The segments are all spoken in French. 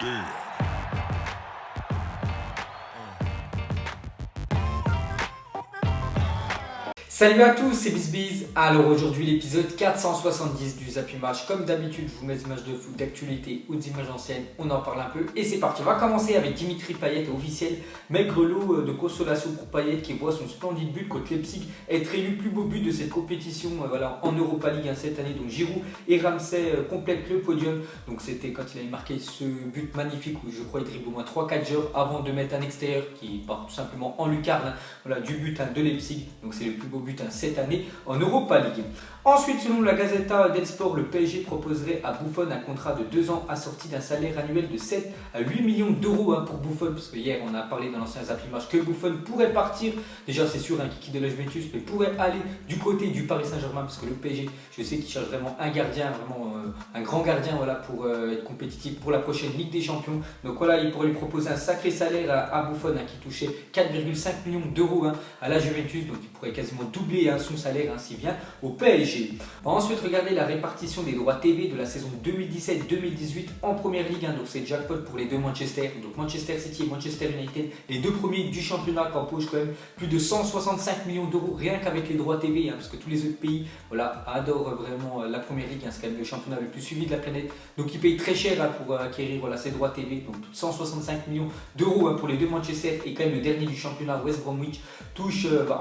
good. Salut à tous, c'est BizBiz. Alors aujourd'hui l'épisode 470 du Zappy Match. Comme d'habitude, je vous mets des images de foot d'actualité ou des images anciennes, on en parle un peu et c'est parti. On va commencer avec Dimitri Payet, officiel maigre lot de consolation pour Payet qui voit son splendide but contre Leipzig être élu plus beau but de cette compétition en Europa League cette année. Donc Giroud et Ramsey complètent le podium. Donc c'était quand il avait marqué ce but magnifique où je crois il dribble au moins 3-4 joueurs avant de mettre un extérieur qui part tout simplement en lucarne du but de Leipzig. Donc c'est le plus beau but cette année en Europa League. Ensuite, selon la Gazzetta dello Sport, le PSG proposerait à Buffon un contrat de 2 ans assorti d'un salaire annuel de 7 à 8 millions d'euros pour Buffon, parce que hier on a parlé dans l'ancien Zappy Match que Buffon pourrait partir, déjà c'est sûr qui quitte de la Juventus, mais pourrait aller du côté du Paris Saint-Germain, parce que le PSG, je sais qu'il cherche vraiment un gardien, vraiment un grand gardien pour être compétitif pour la prochaine Ligue des Champions. Donc voilà, il pourrait lui proposer un sacré salaire à Buffon qui touchait 4,5 millions d'euros à la Juventus, donc il pourrait quasiment doubler son salaire s'il vient au PSG. On va ensuite regarder la répartition des droits TV de la saison 2017-2018 en première ligue. Donc c'est jackpot pour les deux Manchester. Donc Manchester City et Manchester United, les deux premiers du championnat, qui empochent quand même plus de 165 millions d'euros rien qu'avec les droits TV, parce que tous les autres pays adorent vraiment la première ligue. C'est quand même le championnat le plus suivi de la planète. Donc ils payent très cher pour acquérir ces droits TV. Donc 165 millions d'euros pour les deux Manchester, et quand même le dernier du championnat, West Bromwich,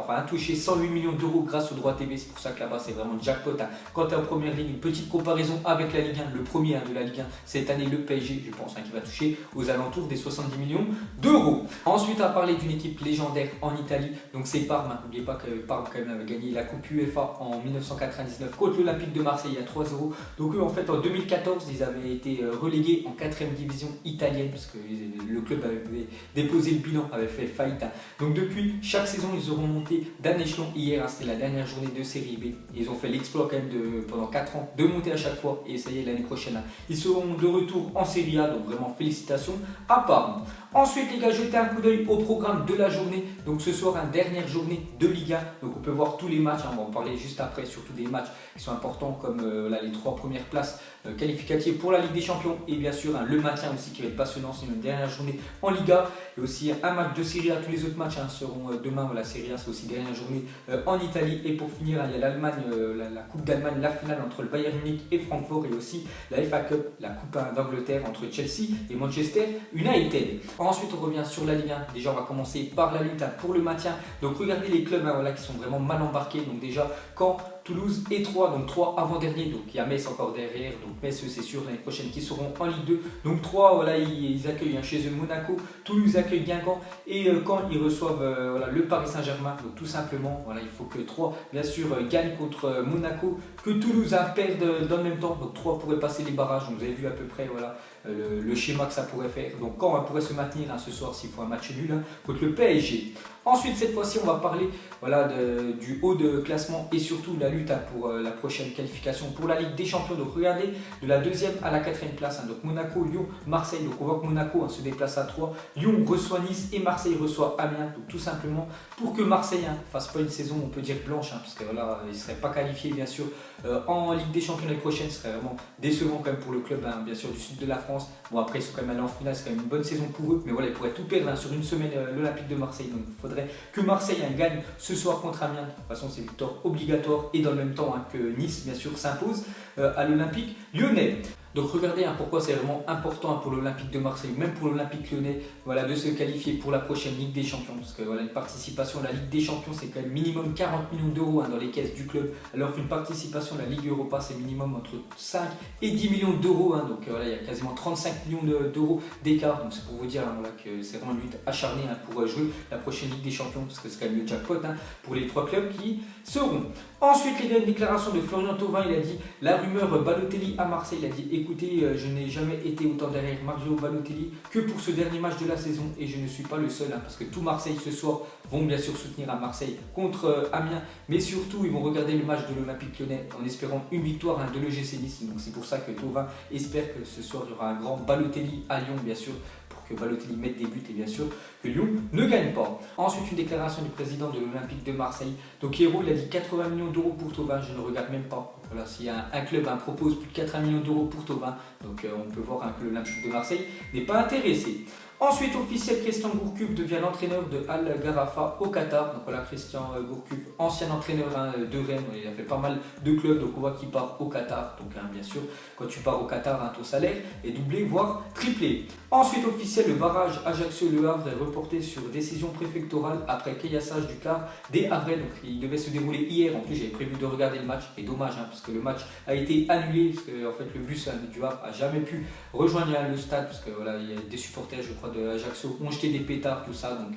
a touché 108 millions d'euros grâce aux droits TV. C'est pour ça que là-bas c'est vraiment jackpot. Quand tu es en première ligue, une petite comparaison avec la Ligue 1, le premier de la Ligue 1 cette année, le PSG, je pense qui va toucher aux alentours des 70 millions d'euros. Ensuite, à parler d'une équipe légendaire en Italie, donc c'est Parme. N'oubliez pas que Parme quand même avait gagné la Coupe UEFA en 1999 contre l'Olympique de Marseille à 3-0. Donc eux en fait en 2014 ils avaient été relégués en 4ème division italienne, parce que le club avait déposé le bilan, avait fait faillite. Donc depuis, chaque saison ils auront monté d'un échelon. Hier c'était la dernière journée de Série B. Ils ont fait l'exploit quand même pendant 4 ans de monter à chaque fois, et ça y est, l'année prochaine ils seront de retour en Serie A, donc vraiment félicitations à Parme. Ensuite les gars, jetez un coup d'œil au programme de la journée. Donc ce soir, une dernière journée de Ligue 1, donc on peut voir tous les matchs, on va en parler juste après, surtout des matchs qui sont importants comme les 3 premières places qualificatives pour la Ligue des Champions, et bien sûr le maintien aussi qui va être passionnant. C'est une dernière journée en Liga, et aussi un match de Serie A. Tous les autres matchs seront demain. La Serie A c'est aussi dernière journée en Italie, et pour finir il y a l'Allemagne, la Coupe d'Allemagne, la finale entre le Bayern Munich et Francfort, et aussi la FA Cup, la Coupe d'Angleterre entre Chelsea et Manchester United. Ensuite on revient sur la Ligue 1. Déjà on va commencer par la lutte pour le maintien. Donc regardez les clubs qui sont vraiment mal embarqués. Donc déjà Caen, Toulouse et Troyes, donc 3 avant-derniers, donc il y a Metz encore derrière, donc Metz c'est sûr l'année prochaine qui seront en Ligue 2. Donc Troyes, ils accueillent chez eux Monaco, Toulouse accueille Guingamp, et quand ils reçoivent le Paris Saint-Germain. Donc tout simplement, il faut que Troyes bien sûr gagne contre Monaco, que Toulouse perde dans le même temps. Donc Troyes pourrait passer les barrages. Donc vous avez vu à peu près le schéma que ça pourrait faire. Donc Caen pourrait se maintenir ce soir s'il faut un match nul contre le PSG. Ensuite, cette fois-ci, on va parler du haut de classement et surtout la lutte pour la prochaine qualification pour la Ligue des Champions. Donc regardez, de la 2e à la 4e place. Donc Monaco, Lyon, Marseille. Donc on voit que Monaco se déplace à 3. Lyon reçoit Nice et Marseille reçoit Amiens. Donc tout simplement pour que Marseille fasse pas une saison, on peut dire blanche, parce que il ne serait pas qualifié bien sûr en Ligue des Champions l'année prochaine. Ce serait vraiment décevant quand même pour le club bien sûr du sud de la France. Bon, après ils sont quand même allés en finale, c'est quand même une bonne saison pour eux, mais ils pourraient tout perdre sur une semaine l'Olympique de Marseille. Donc il faudrait que Marseille gagne ce soir contre Amiens. De toute façon c'est une victoire obligatoire, et dans le même temps que Nice bien sûr s'impose à l'Olympique lyonnais. Donc regardez pourquoi c'est vraiment important pour l'Olympique de Marseille, même pour l'Olympique lyonnais, de se qualifier pour la prochaine Ligue des Champions. Parce que une participation à la Ligue des Champions, c'est quand même minimum 40 millions d'euros dans les caisses du club, alors qu'une participation à la Ligue Europa, c'est minimum entre 5 et 10 millions d'euros. Donc il y a quasiment 35 millions d'euros d'écart. Donc c'est pour vous dire que c'est vraiment une lutte acharnée pour jouer la prochaine Ligue des Champions, parce que c'est quand même le jackpot pour les 3 clubs qui seront. Ensuite, il y a une déclaration de Florian Thauvin. Il a dit la rumeur Balotelli à Marseille. Il a dit écoutez, je n'ai jamais été autant derrière Mario Balotelli que pour ce dernier match de la saison, et je ne suis pas le seul, parce que tout Marseille ce soir vont bien sûr soutenir à Marseille contre Amiens, mais surtout ils vont regarder le match de l'Olympique lyonnais en espérant une victoire de l'EGC Nice. Donc c'est pour ça que Thauvin espère que ce soir il y aura un grand Balotelli à Lyon bien sûr, que Balotelli mette des buts, et bien sûr que Lyon ne gagne pas. Ensuite, une déclaration du président de l'Olympique de Marseille. Donc Hérault, il a dit 80 millions d'euros pour Thauvin. Je ne regarde même pas. Voilà, si un club propose plus de 80 millions d'euros pour Thauvin, donc on peut voir que l'Olympique de Marseille n'est pas intéressé. Ensuite, officiel, Christian Gourcuff devient l'entraîneur de Al Gharafa au Qatar. Donc voilà, Christian Gourcuff, ancien entraîneur de Rennes, il a fait pas mal de clubs, donc on voit qu'il part au Qatar. Donc bien sûr, quand tu pars au Qatar, ton salaire est doublé, voire triplé. Ensuite, officiel, le barrage Ajaccio-Le Havre est reporté sur décision préfectorale après caillassage du quart des Havrais. Donc il devait se dérouler hier. En plus, j'avais prévu de regarder le match, et dommage, parce que le match a été annulé, parce que en fait, le bus du Havre a jamais pu rejoindre le stade, parce que voilà, il y a des supporters, je crois, de Ajaccio ont jeté des pétards, tout ça, donc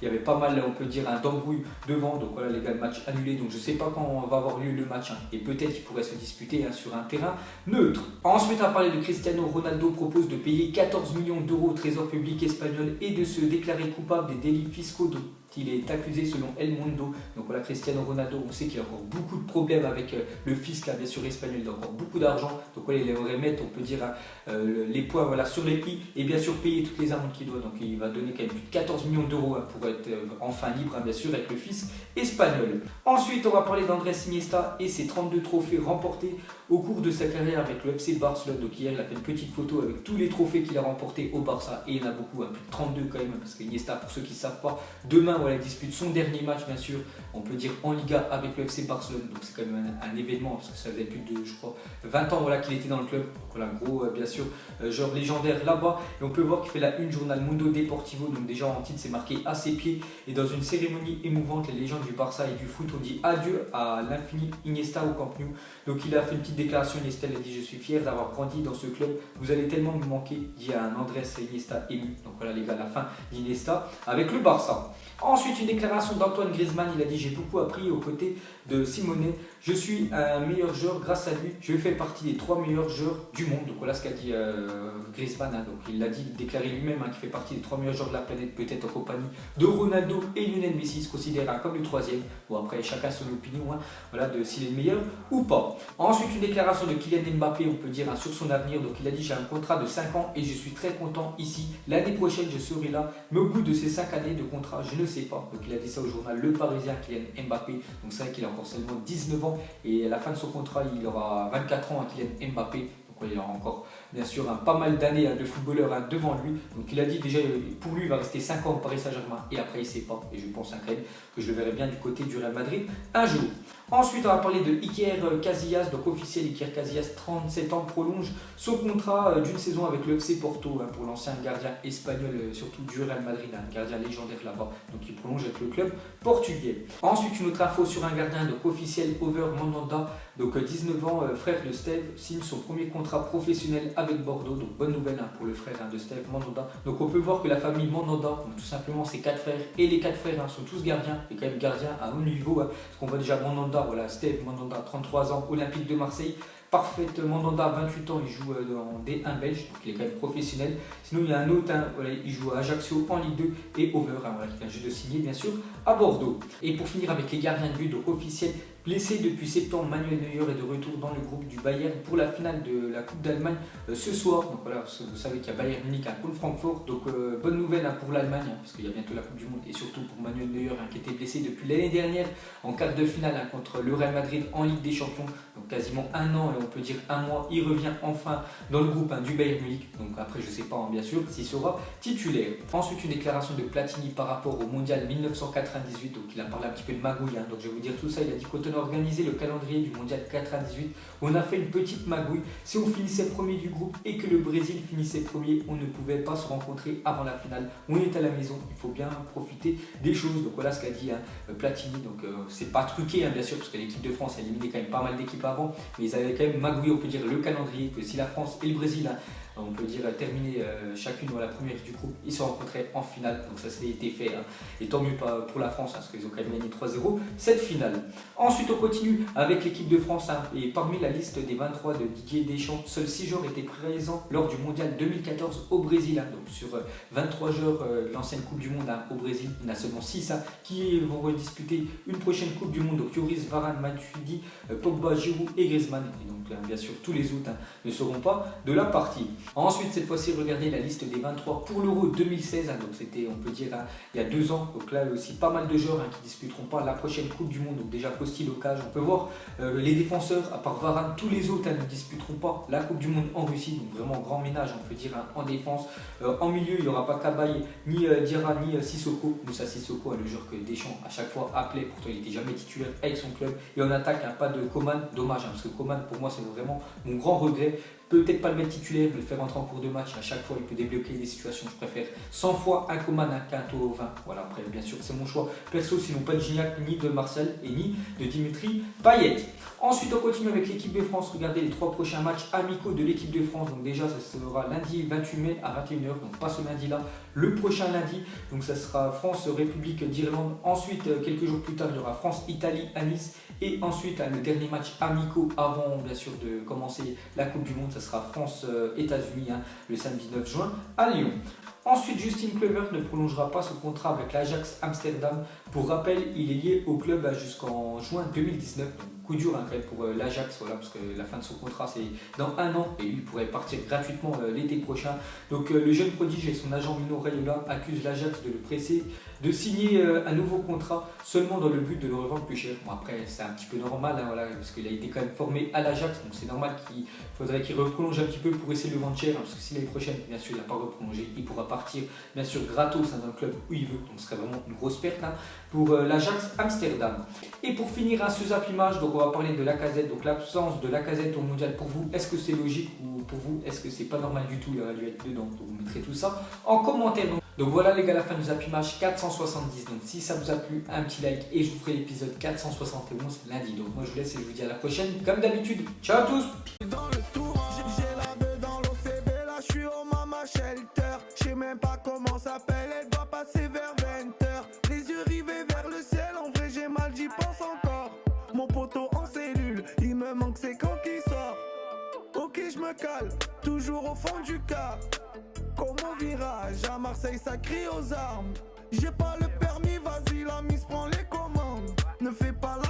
il y avait pas mal, on peut dire, d'embrouille devant. Donc voilà, les gars, le match annulé, donc je sais pas quand va avoir lieu le match, et peut-être qu'il pourrait se disputer sur un terrain neutre. Ensuite, à parler de Cristiano Ronaldo, propose de payer 14 millions d'euros au trésor public espagnol et de se déclarer coupable des délits fiscaux il est accusé selon El Mundo. Donc voilà, Cristiano Ronaldo, on sait qu'il a encore beaucoup de problèmes avec le fisc, là, bien sûr, espagnol. Il a encore beaucoup d'argent. Donc voilà, il aimerait mettre, on peut dire, les points sur les i et bien sûr payer toutes les amendes qu'il doit. Donc il va donner quand même plus de 14 millions d'euros pour être enfin libre, bien sûr, avec le fisc espagnol. Ensuite, on va parler d'Andrés Iniesta et ses 32 trophées remportés au cours de sa carrière avec le FC Barcelone. Donc hier, il a fait une petite photo avec tous les trophées qu'il a remportés au Barça. Et il y en a beaucoup, plus de 32 quand même, parce qu'Iniesta, pour ceux qui ne savent pas, demain, voilà, il dispute son dernier match, bien sûr, on peut dire en Liga avec le FC Barcelone. Donc c'est quand même un événement, parce que ça faisait plus de, je crois, 20 ans voilà, qu'il était dans le club. Donc voilà, gros, bien sûr, genre légendaire là-bas. Et on peut voir qu'il fait la une journal Mundo Deportivo. Donc déjà en titre, c'est marqué à ses pieds. Et dans une cérémonie émouvante, les légendes du Barça et du foot ont dit adieu à l'infini Iniesta au Camp Nou. Donc il a fait une petite déclaration. Iniesta a dit: je suis fier d'avoir grandi dans ce club. Vous allez tellement me manquer. Il y a un Andrés Iniesta ému. Donc voilà les gars, la fin d'Iniesta avec le Barça. Ensuite, une déclaration d'Antoine Griezmann. Il a dit: j'ai beaucoup appris aux côtés de Simone. Je suis un meilleur joueur grâce à lui. Je fais partie des 3 meilleurs joueurs du monde. Donc voilà ce qu'a dit Griezmann. Donc il l'a dit, déclaré lui-même, qu'il fait partie des 3 meilleurs joueurs de la planète, peut-être en compagnie de Ronaldo et Lionel Messi. Il se considère comme le 3e. Bon, après, chacun son opinion, voilà, de s'il est le meilleur ou pas. Ensuite, une déclaration de Kylian Mbappé, on peut dire, sur son avenir. Donc il a dit: j'ai un contrat de 5 ans et je suis très content ici. L'année prochaine, je serai là. Mais au bout de ces 5 années de contrat, je ne sais pas. Donc il a dit ça au journal Le Parisien, Kylian Mbappé. Donc c'est vrai qu'il a encore seulement 19 ans et à la fin de son contrat, il aura 24 ans, Kylian Mbappé. Donc il a encore bien sûr pas mal d'années de footballeur devant lui. Donc il a dit déjà, pour lui, il va rester 5 ans au Paris Saint-Germain et après il ne sait pas. Et je pense quand même que je le verrai bien du côté du Real Madrid un jour. Ensuite, on va parler de Iker Casillas. Donc officiel, Iker Casillas, 37 ans, prolonge son contrat d'une saison avec le FC Porto pour l'ancien gardien espagnol, surtout du Real Madrid, un gardien légendaire là-bas. Donc il prolonge avec le club portugais. Ensuite, une autre info sur un gardien, donc officiel, Over Mandanda. Donc 19 ans, frère de Steve, signe son premier contrat professionnel avec Bordeaux. Donc bonne nouvelle pour le frère de Steve Mandanda. Donc on peut voir que la famille Mandanda, donc, tout simplement ses 4 frères, et les 4 frères sont tous gardiens, et quand même gardiens à haut niveau. Parce qu'on voit déjà Mandanda, voilà, Steve Mandanda, 33 ans, Olympique de Marseille. Parfaite Mandanda, 28 ans, il joue en D1 belge, donc il est quand même professionnel. Sinon, il y a un autre, voilà, il joue à Ajaccio en Ligue 2 et Over, voilà, qui vient juste de signer, bien sûr, à Bordeaux. Et pour finir avec les gardiens de but, donc officiels, blessé depuis septembre, Manuel Neuer est de retour dans le groupe du Bayern pour la finale de la Coupe d'Allemagne ce soir. Donc voilà, vous savez qu'il y a Bayern Munich contre Francfort. Donc bonne nouvelle pour l'Allemagne, parce qu'il y a bientôt la Coupe du Monde, et surtout pour Manuel Neuer qui était blessé depuis l'année dernière en quart de finale contre le Real Madrid en Ligue des Champions. Donc quasiment un an, et on peut dire un mois, il revient enfin dans le groupe du Bayern Munich. Donc après, je ne sais pas bien sûr s'il sera titulaire. Ensuite, une déclaration de Platini par rapport au Mondial 1998. Donc il a parlé un petit peu de magouille. Donc je vais vous dire tout ça. Il a dit: quand on a organisé le calendrier du Mondial 98, on a fait une petite magouille. Si on finissait premier du groupe et que le Brésil finissait premier, on ne pouvait pas se rencontrer avant la finale. On est à la maison, il faut bien profiter des choses. Donc voilà ce qu'a dit Platini. Donc c'est pas truqué bien sûr, parce que l'équipe de France a éliminé quand même pas mal d'équipes avant, mais ils avaient quand même magouillé, on peut dire, le calendrier, que si la France et le Brésil, on peut dire, terminer chacune la première du groupe, ils se rencontraient en finale. Donc ça, a été fait. Et tant mieux pour la France, parce qu'ils ont quand même gagné 3-0 cette finale. Ensuite, on continue avec l'équipe de France. Et parmi la liste des 23 de Didier Deschamps, seuls 6 joueurs étaient présents lors du Mondial 2014 au Brésil. Donc sur 23 joueurs de l'ancienne Coupe du Monde au Brésil, il y en a seulement 6 qui vont disputer une prochaine Coupe du Monde. Donc Lloris, Varane, Matuidi, Pogba, Giroud et Griezmann. Et donc bien sûr, tous les autres ne seront pas de la partie. Ensuite, cette fois-ci, regardez la liste des 23 pour l'Euro 2016. Donc c'était, on peut dire, il y a 2 ans. Donc là aussi, pas mal de joueurs qui ne disputeront pas la prochaine Coupe du Monde. Donc déjà, Costi, Locage. On peut voir les défenseurs, à part Varane, tous les autres ne disputeront pas la Coupe du Monde en Russie. Donc vraiment grand ménage, on peut dire, en défense. En milieu, il n'y aura pas Cabaye, ni Diarra, ni Sissoko. Moussa Sissoko, le joueur que Deschamps à chaque fois appelait. Pourtant, il n'était jamais titulaire avec son club. Et en attaque, pas de Coman. Dommage, parce que Coman, pour moi, c'est vraiment mon grand regret. Peut-être pas le mettre titulaire, mais le faire entrer en cours de match. À chaque fois, il peut débloquer des situations. Je préfère 100 fois un Coman qu'un Thauvin. Voilà, après, bien sûr, c'est mon choix perso. Sinon, pas de Gignac, ni de Marcel et ni de Dimitri Payet. Ensuite, on continue avec l'équipe de France. Regardez les 3 prochains matchs amicaux de l'équipe de France. Donc déjà, ça sera lundi 28 mai à 21 h. Donc pas ce lundi-là, le prochain lundi. Donc ça sera France-République d'Irlande. Ensuite, quelques jours plus tard, il y aura France-Italie à Nice. Et ensuite, le dernier match amicaux avant, bien sûr, de commencer la Coupe du Monde, ça sera France-États-Unis le samedi 9 juin à Lyon. Ensuite, Justin Kluivert ne prolongera pas son contrat avec l'Ajax Amsterdam. Pour rappel, il est lié au club jusqu'en juin 2019. Donc, coup dur quand même pour l'Ajax, voilà, parce que la fin de son contrat c'est dans 1 an et lui il pourrait partir gratuitement l'été prochain. Donc le jeune prodige et son agent Mino Raiola accusent l'Ajax de le presser de signer un nouveau contrat seulement dans le but de le revendre plus cher. Bon, après c'est un petit peu normal, voilà, parce qu'il a été quand même formé à l'Ajax, donc c'est normal qu'il faudrait qu'il reprolonge un petit peu pour essayer de le vendre cher, parce que si l'année prochaine, bien sûr, il n'a pas reprolongé, il pourra partir bien sûr gratos dans un club où il veut, donc ce serait vraiment une grosse perte pour l'Ajax Amsterdam. Et pour finir ce Zap Image, donc on va parler de Lacazette, donc l'absence de Lacazette au mondial pour vous, est-ce que c'est logique ou pour vous, est-ce que c'est pas normal du tout, il aurait dû être dedans, donc vous mettrez tout ça en commentaire. Donc voilà les gars, la fin du Zap Image 470, donc si ça vous a plu, un petit like et je vous ferai l'épisode 471 lundi. Donc moi je vous laisse et je vous dis à la prochaine comme d'habitude, ciao à tous. Dans le tour, j'ai la veuve dans l'OCB, là je suis au Mama Shelter. Je sais même pas comment s'appelle, elle doit passer vers 20 h. Les yeux rivés vers le ciel, en vrai j'ai mal, j'y pense encore. Mon poteau en cellule, il me manque c'est quand qu'il sort. Ok je me cale, toujours au fond du car. Comme au virage, à Marseille ça crie aux armes. J'ai pas le permis, vas-y la mise prend les commandes. Ne fais pas la